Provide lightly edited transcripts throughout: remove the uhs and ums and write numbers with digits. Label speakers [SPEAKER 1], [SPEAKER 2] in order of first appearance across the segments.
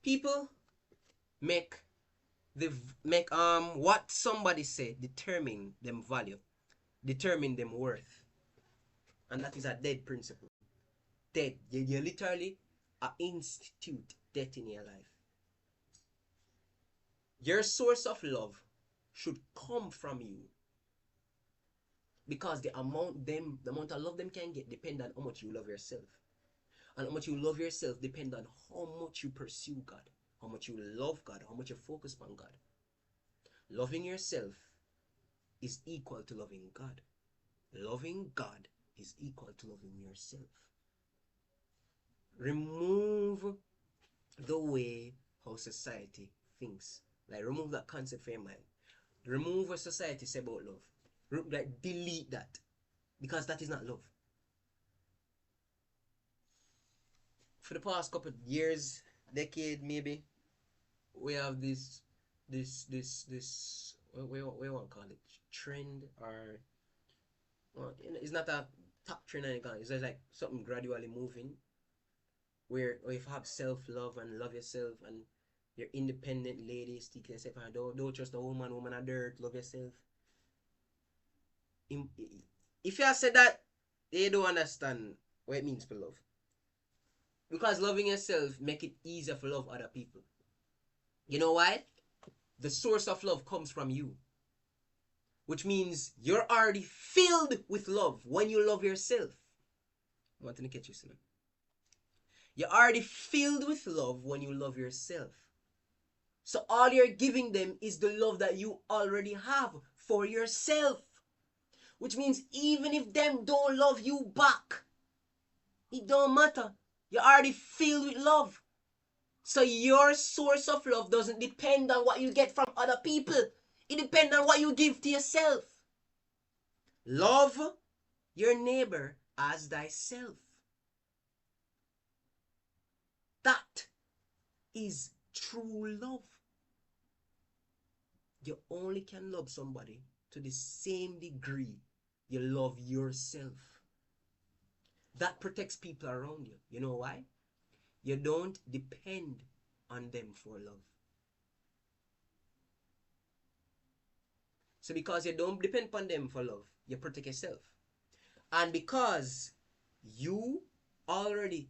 [SPEAKER 1] People make the make what somebody say determine them value, determine them worth, and that is a dead principle. Dead. You literally institute death in your life. Your source of love should come from you, because the amount of love them can get depend on how much you love yourself, and how much you love yourself depend on how much you pursue God, how much you love God, how much you focus on God. Loving yourself is equal to loving God. Loving God is equal to loving yourself. Remove the way how society thinks. Like, remove that concept from your mind. Remove what society say about love. Like, delete that, because that is not love. For the past couple of years, decade maybe, we have this we want to call it trend, or well, it's not a top trend, it's just like something gradually moving, where if you have self-love and love yourself, and you're independent lady, stick yourself, and don't trust a woman a dirt, love yourself. If you said that, they don't understand what it means for love. Because loving yourself make it easier for love other people. You know why? The source of love comes from you, which means you're already filled with love when you love yourself. I want to catch you soon. You're already filled with love when you love yourself. So all you're giving them is the love that you already have for yourself. Which means even if them don't love you back, it don't matter. You're already filled with love. So your source of love doesn't depend on what you get from other people. It depends on what you give to yourself. Love your neighbor as thyself. That is true love. You only can love somebody to the same degree you love yourself. That protects people around you. You know why? You don't depend on them for love. So because you don't depend on them for love, you protect yourself. And because you already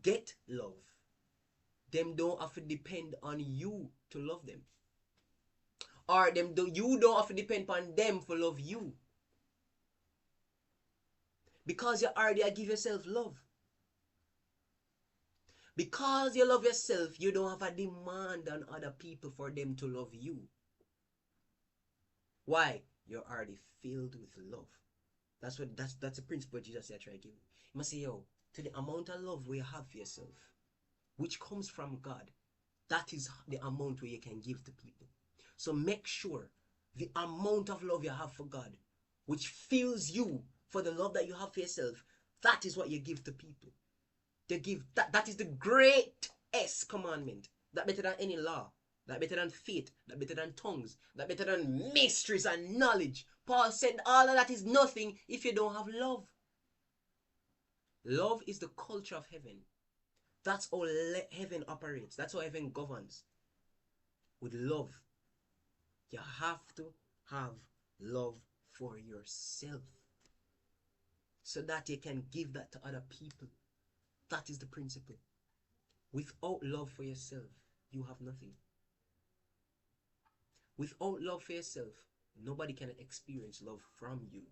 [SPEAKER 1] get love, them don't have to depend on you to love them. Or you don't have to depend on them for love you. Because you already give yourself love. Because you love yourself, you don't have a demand on other people for them to love you. Why? You're already filled with love. That's a principle Jesus said, try to give. You must say, yo, to the amount of love we have for yourself, which comes from God, that is the amount where you can give to people. So make sure the amount of love you have for God, which fills you for the love that you have for yourself, that is what you give to people. They give that is the greatest commandment. That better than any law. That better than faith. That better than tongues. That better than mysteries and knowledge. Paul said all of that is nothing if you don't have love. Love is the culture of heaven. That's how heaven operates. That's how heaven governs. With love. You have to have love for yourself, so that you can give that to other people. That is the principle. Without love for yourself, you have nothing. Without love for yourself, nobody can experience love from you.